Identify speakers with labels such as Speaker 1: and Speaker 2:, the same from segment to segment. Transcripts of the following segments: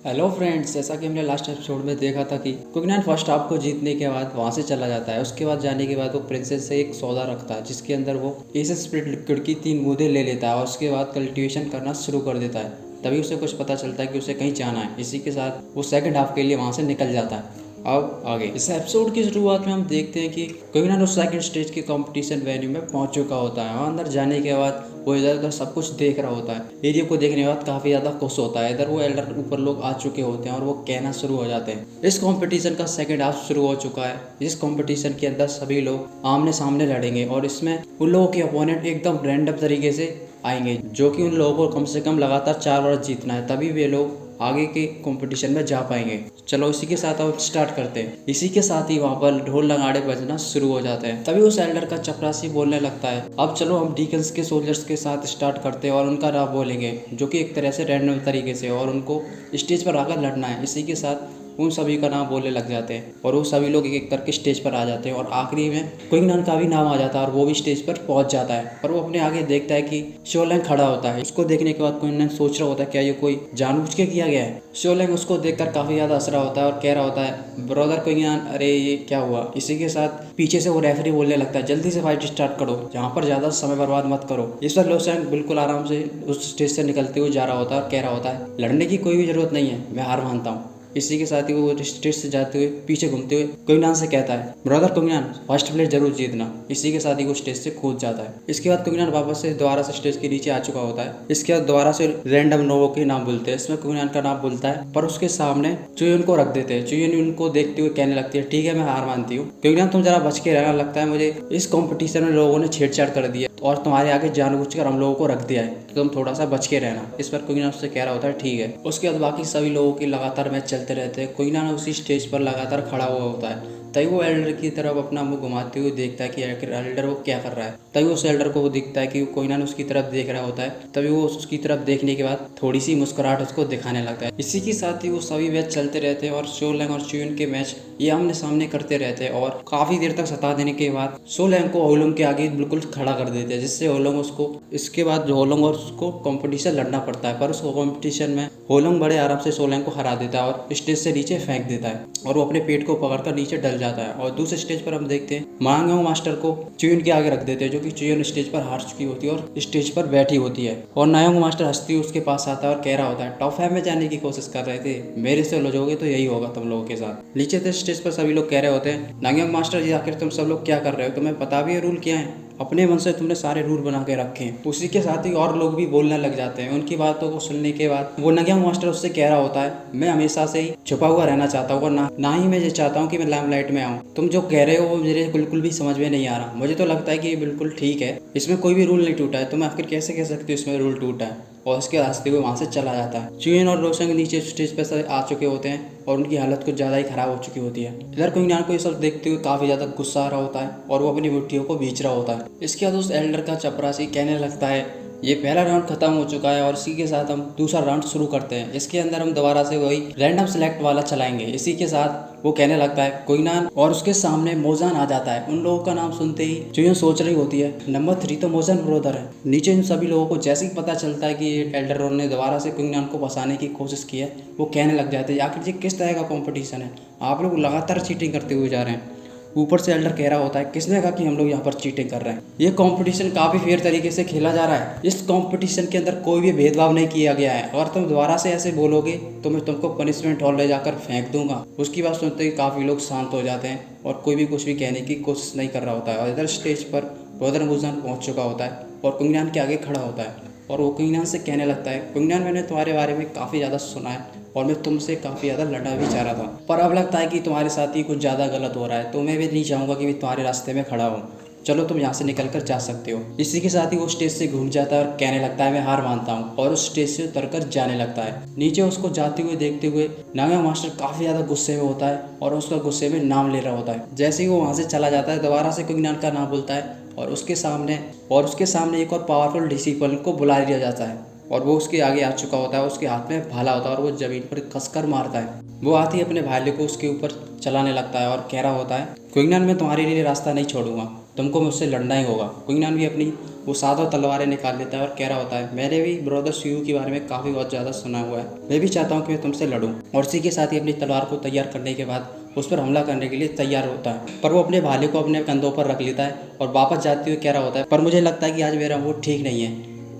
Speaker 1: Hello friends, जैसा कि हमने लास्ट एपिसोड में देखा था कि कुंगनान फर्स्ट हाफ को जीतने के बाद वहां से चला जाता है। उसके बाद जाने के बाद वो प्रिंसेस से एक सौदा रखता है जिसके अंदर वो एसेंस स्पिरिट लिक्विड की 3 बूंदें ले लेता है और उसके बाद कल्टीवेशन करना शुरू कर देता है। तभी उसे कुछ पता चलता है कि उसे कहीं जाना है। इसी के साथ वो सेकंड हाफ के लिए वहां से निकल जाता है। अब आगे इस एपिसोड की शुरुआत में हम देखते हैं कि कुंगनान उस सेकंड स्टेज के कंपटीशन वेन्यू में पहुंच चुका होता है और अंदर जाने के बाद वो इधर उधर सब कुछ देख रहा होता है। एरिया को देखने के बाद काफी ज्यादा खुश होता है। इधर वो एल्डर ऊपर लोग आ चुके होते हैं और वो कहना शुरू हो जाते हैं इस कंपटीशन का सेकंड हाफ शुरू हो चुका है। इस कंपटीशन के अंदर सभी लोग आमने सामने लड़ेंगे और इसमें उन लोगों के अपोनेंट एकदम रैंडम तरीके से आएंगे जो कि उन लोगों को कम से कम लगातार 4 बार जीतना है, तभी वे लोग आगे के कंपटीशन में जा पाएंगे। चलो इसी के साथ अब स्टार्ट करते हैं। इसी के साथ ही वहाँ पर ढोल नगाड़े बजना शुरू हो जाते हैं। तभी उस एल्डर का चपरासी बोलने लगता है, अब चलो हम डीकन्स के सोल्जर्स के साथ स्टार्ट करते हैं और उनका नाम बोलेंगे जो कि एक तरह से रैंडम तरीके से, और उनको स्टेज पर आकर लड़ना है। इसी के साथ उन सभी का नाम बोलने लग जाते हैं और वो सभी लोग एक एक करके स्टेज पर आ जाते हैं और आखिरी में कुंगनान का भी नाम आ जाता है और वो भी स्टेज पर पहुंच जाता है। पर वो अपने आगे देखता है कि शोलैंग खड़ा होता है। उसको देखने के बाद कुंगनान सोच रहा होता है क्या ये कोई जानबूझ के किया गया है। शोलैंग उसको देखकर काफी ज्यादा हंस रहा होता है और कह रहा होता है, ब्रदर कुंगनान, अरे ये क्या हुआ। इसी के साथ पीछे से वो रेफरी बोलने लगता है, जल्दी से फाइट स्टार्ट करो, यहाँ पर ज्यादा समय बर्बाद मत करो। इस पर शोलैंग बिल्कुल आराम से उस स्टेज से निकलते हुए जा रहा होता है और कह रहा होता है, लड़ने की कोई भी जरूरत नहीं है, मैं हार मानता हूँ। इसी के साथ ही वो स्टेज से जाते हुए पीछे घूमते हुए कुंगनान से कहता है, ब्रदर कुंगनान, फर्स्ट प्लेस जरूर जीतना। इसी के साथ ही वो स्टेज से कूद जाता है। इसके बाद कुंगनान वापस से दोबारा से स्टेज के नीचे आ चुका होता है। इसके बाद दोबारा से रैंडम लोगों के नाम बोलते हैं। इसमें कुंगनान का नाम बोलता है पर उसके सामने चुयुन को रख देते हैं। चुयुन उनको देखते हुए कहने लगती है, ठीक है, मैं हार मानती हूँ। कुंगनान, तुम जरा बच के रहना, लगता है मुझे इस कॉम्पिटिशन में लोगों ने छेड़छाड़ कर दी है और तुम्हारे आगे जानबूझकर हम लोगों को रख दिया है, तो तुम थोड़ा सा बच के रहना। इस पर कुंगनान उससे कह रहा होता है, ठीक है। उसके बाद बाकी सभी लोगों की लगातार मैच चलते रहते हैं। कुंगनान उसी स्टेज पर लगातार खड़ा हुआ होता है। तभी वो एल्डर की तरफ अपना मुंह घुमाते हुए देखता है कि आखिर एल्डर वो क्या कर रहा है। तभी उस एल्डर को वो दिखता है कि कुंगनान उसकी तरफ देख रहा होता है। तभी वो उसकी तरफ देखने के बाद थोड़ी सी मुस्कुराहट उसको दिखाने लगता है। इसी के साथ ही वो सभी मैच चलते रहते हैं और शोलैंग और चुयुन के मैच ये आमने सामने करते रहते हैं और काफी देर तक सता देने के बाद शोलैंग को होलोंग के आगे बिल्कुल खड़ा कर देते हैं, जिससे होलोंग उसको इसके बाद होलोंग और उसको कंपटीशन लड़ना पड़ता है। पर उस कंपटीशन में होलोंग बड़े आराम से शोलैंग को हरा देता है और स्टेज से नीचे फेंक देता है और वो अपने पेट को पकड़कर नीचे डल जाता है। और दूसरे स्टेज पर हम देखते हैं मांगयोंग मास्टर को चुयुन के आगे रख देते हैं, जो कि चुयुन स्टेज पर हार चुकी होती है और स्टेज पर बैठी होती है। और नायोंग मास्टर हंसती हुई उसके पास आता है और कह रहा होता है, टॉप 5 में जाने की कोशिश कर रहे थे, मेरे से लजोगे तो यही होगा तुम लोगों के साथ। नीचे से स्टेज पर सभी लोग कह रहे होते हैं, नायोंग मास्टर जी, आखिर तुम सब लोग क्या कर रहे हो, तुम्हें पता भी है रूल क्या है? अपने मन से तुमने सारे रूल बना के रखे हैं। उसी के साथ ही और लोग भी बोलने लग जाते हैं। उनकी बातों को सुनने के बाद वो नायोंग मास्टर उससे कह रहा होता है, मैं हमेशा से ही छुपा हुआ रहना चाहता हूँ और ना ही मैं ये चाहता हूँ कि मैं लाइमलाइट में आऊँ। तुम जो कह रहे हो वो मुझे बिल्कुल भी समझ में नहीं आ रहा। मुझे तो लगता है कि ये बिल्कुल ठीक है, इसमें कोई भी रूल नहीं टूटा है। तुम आखिर कैसे कह सकते हो इसमें रूल टूटा है? और उसके रास्ते को वहाँ से चला जाता है। चुयन और रोशंग नीचे स्टेज पर से आ चुके होते हैं और उनकी हालत कुछ ज़्यादा ही खराब हो चुकी होती है। इधर कुंगनान को ये सब देखते हुए काफ़ी ज़्यादा गुस्सा आ रहा होता है और वो अपनी मुट्ठियों को भींच रहा होता है। इसके बाद उस एल्डर का चपरासी कहने लगता है, ये पहला राउंड खत्म हो चुका है और इसी के साथ हम दूसरा राउंड शुरू करते हैं। इसके अंदर हम दोबारा से वही रैंडम सेलेक्ट वाला चलाएंगे। इसी के साथ वो कहने लगता है कुंगनान, और उसके सामने मोजान आ जाता है। उन लोगों का नाम सुनते ही चुयुन सोच रही होती है, नंबर 3 तो मोजान ब्रदर है। नीचे इन सभी लोगों को जैसे ही पता चलता है कि एल्डर ने दोबारा से कुंगनान को फंसाने की कोशिश की है, वो कहने लग जाते हैं, आखिर ये किस तरह का कॉम्पिटिशन है, आप लोग लगातार चीटिंग करते हुए जा रहे हैं। ऊपर से एल्डर कह रहा होता है, किसने कहा कि हम लोग यहाँ पर चीटिंग कर रहे हैं? ये कंपटीशन काफी फेयर तरीके से खेला जा रहा है। इस कंपटीशन के अंदर कोई भी भेदभाव नहीं किया गया है। अगर तुम दोबारा से ऐसे बोलोगे तो मैं तुमको पनिशमेंट हॉल ले जाकर फेंक दूंगा। उसकी बात सुनते ही काफी लोग शांत हो जाते हैं और कोई भी कुछ भी कहने की कोशिश नहीं कर रहा होता है। और इधर स्टेज पर ब्रदर मुजान पहुंच चुका होता है और कुंगनान के आगे खड़ा होता है और वो कुंगनान से कहने लगता है, कुंगनान, मैंने तुम्हारे बारे में काफ़ी ज़्यादा सुना है और मैं तुमसे काफ़ी ज़्यादा लड़ना भी चाह रहा था, पर अब लगता है कि तुम्हारे साथ ही कुछ ज़्यादा गलत हो रहा है, तो मैं भी नहीं चाहूँगा कि मैं तुम्हारे रास्ते में खड़ा हूँ। चलो तुम यहाँ से निकल कर जा सकते हो। इसी के साथ ही वो स्टेज से घूम जाता है और कहने लगता है, मैं हार मानता हूँ, और उस स्टेज से उतरकर जाने लगता है। नीचे उसको जाते हुए देखते हुए नायोंग मास्टर काफ़ी ज़्यादा गुस्से में होता है और उसका गुस्से में नाम ले रहा होता है। जैसे ही वो वहाँ से चला जाता है, दोबारा से कुंगनान का नाम बोलता है और उसके सामने एक और पावरफुल डिसिपल को बुला लिया जाता है और वो उसके आगे आ चुका होता है। उसके हाथ में भाला होता है और वो जमीन पर कसकर मारता है। वो आते ही अपने भाले को उसके ऊपर चलाने लगता है और कह रहा होता है, कुंगनान, मैं तुम्हारे लिए रास्ता नहीं छोड़ूंगा। तुमको मुझसे लड़ना ही होगा। कुंगनान भी अपनी वो सादा तलवारें निकाल लेता है और कह रहा होता है, मैंने भी ब्रदर शियू के बारे में काफ़ी बहुत ज़्यादा सुना हुआ है, मैं भी चाहता हूँ कि मैं तुमसे लड़ूँ। और इसी के साथ ही अपनी तलवार को तैयार करने के बाद उस पर हमला करने के लिए तैयार होता है, पर वो अपने भाले को अपने कंधों पर रख लेता है और वापस जाते हुए कह रहा होता है, पर मुझे लगता है कि आज मेरा मूड ठीक नहीं है,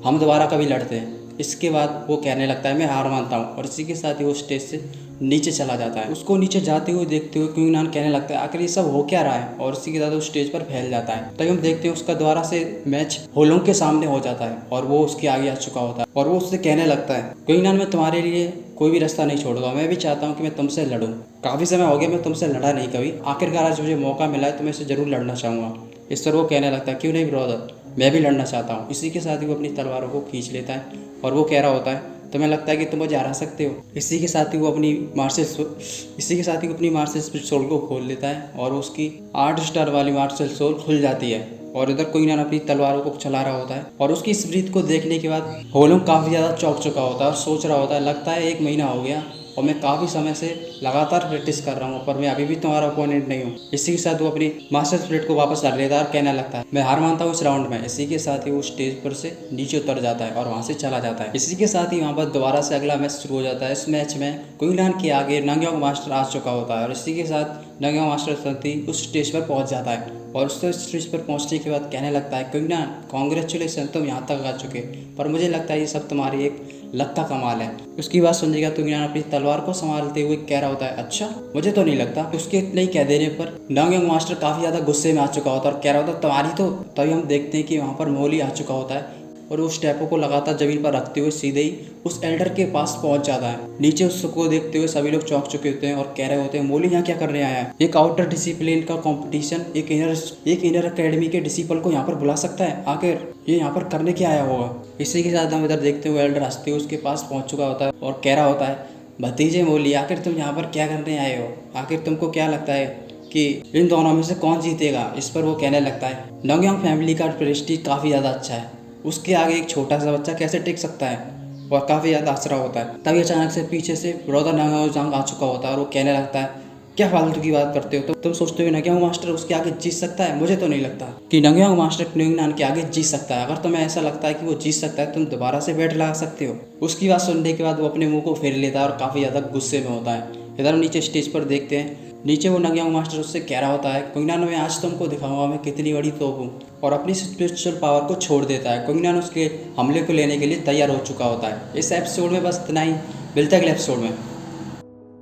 Speaker 1: हम दोबारा कभी लड़ते हैं। इसके बाद वो कहने लगता है, मैं हार मानता हूँ, और इसी के साथ ही वो स्टेज से नीचे चला जाता है। उसको नीचे जाते हुए देखते हुए क्विंगनान कहने लगता है, आखिर ये सब हो क्या रहा है, और इसी के साथ वो स्टेज पर फैल जाता है। तभी हम देखते हैं उसका दोबारा से मैच होलोंग के सामने हो जाता है और वो उसके आगे आ चुका होता है और वो उससे कहने लगता है, क्विंगनान मैं तुम्हारे लिए कोई भी रास्ता नहीं छोड़ूंगा, मैं भी चाहता हूँ कि मैं तुमसे लड़ूं, काफ़ी समय हो गया मैं तुमसे लड़ा नहीं कभी, आखिरकार आज मुझे मौका मिला है तो मैं इसे जरूर लड़ना चाहूँगा। इस पर वो कहने लगता है, क्यों नहीं ब्रदर, मैं भी लड़ना चाहता हूँ। इसी के साथ ही वो अपनी तलवारों को खींच लेता है और वो कह रहा होता है, तुम्हें लगता है कि तुम मुझे हरा सकते हो। इसी के साथ ही वो अपनी मार्शल सोल को खोल लेता है और उसकी 8 स्टार वाली मार्शल सोल खुल जाती है। और इधर क्विंगनान अपनी तलवारों को चला रहा होता है और उसकी स्प्रीट को देखने के बाद होलोंग काफ़ी ज़्यादा चौंक चुका होता है और सोच रहा होता है, लगता है 1 महीना हो गया और मैं काफ़ी समय से लगातार प्रैक्टिस कर रहा हूँ, पर मैं अभी भी तुम्हारा ओपोनेंट नहीं हूँ। इसी के साथ वो अपनी मास्टर स्प्लिट को वापस कर लेता है और कहने लगता है, मैं हार मानता हूँ इस राउंड में। इसी के साथ ही वो स्टेज पर से नीचे उतर जाता है और वहाँ से चला जाता है। इसी के साथ ही वहाँ पर दोबारा से अगला मैच शुरू हो जाता है। इस मैच में क्विंगनान के आगे नांगयोंग मास्टर आ चुका होता है और इसी के साथ नांगयोंग मास्टर संति उस स्टेज पर पहुँच जाता है और उस स्टेज पर पहुँचने के बाद कहने लगता है, क्विंगनान कांग्रेचुलेसन, तुम यहाँ तक आ चुके, पर मुझे लगता है ये सब तुम्हारी एक लक का कमाल है। उसकी बात सुनने का क्विंगनान अपनी तलवार को संभालते हुए कह रहा होता है, अच्छा मुझे तो नहीं लगता। उसके इतने ही कह देने पर नांगयोंग मास्टर काफ़ी ज़्यादा गुस्से में आ चुका होता है और कह रहा होता है, तुम्हारी तो। तभी हम देखते हैं कि वहाँ पर मोली आ चुका होता है और उस टैपो को लगातार जमीन पर रखते हुए सीधे ही उस एल्डर के पास पहुंच जाता है। नीचे उसको देखते हुए सभी लोग चौंक चुके होते हैं और कह रहे होते हैं, मोली यहाँ क्या करने आया है? एक आउटर डिसिप्लिन का कंपटीशन एक इनर एकेडमी के डिसिपल को यहाँ पर बुला सकता है? आखिर ये यहाँ पर करने क्या आया होगा? इसी के साथ हम इधर देखते हुए एल्डर हंसते हुए उसके पास पहुंच चुका होता है और कह रहा होता है, भतीजे मोली, आखिर तुम यहाँ पर क्या करने आए हो? आखिर तुमको क्या लगता है कि इन दोनों में से कौन जीतेगा? इस पर वो कहने लगता है, नांगयोंग फैमिली का प्रेस्टीज काफ़ी ज़्यादा अच्छा है, उसके आगे एक छोटा सा बच्चा कैसे टिक सकता है? और काफ़ी ज़्यादा हंस रहा होता है। तभी अचानक से पीछे से ब्रदर नांगयोंग आ चुका होता है और वो कहने लगता है, क्या फालतू की बात करते हो? तुम सोचते हो नांगयोंग मास्टर उसके आगे जीत सकता है? मुझे तो नहीं लगता कि नांगयोंग मास्टर क्विंगनान के आगे जीत सकता है। अगर तुम्हें ऐसा लगता है कि वो जीत सकता है, तुम दोबारा से बैट लगा सकते हो। उसकी बात सुनने के बाद वो अपने मुंह को फेर लेता है और काफ़ी ज़्यादा गुस्से में होता है। इधर नीचे स्टेज पर देखते हैं, नीचे वो नांगयोंग मास्टर उससे कह रहा होता है, क्विंगनान मैं आज तुमको दिखाऊंगा मैं कितनी बड़ी तोप हूँ, और अपनी स्पिरिचुअल पावर को छोड़ देता है। क्विंगनान उसके हमले को लेने के लिए तैयार हो चुका होता है। इस एपिसोड में बस इतना ही, मिलता है अगले एपिसोड में।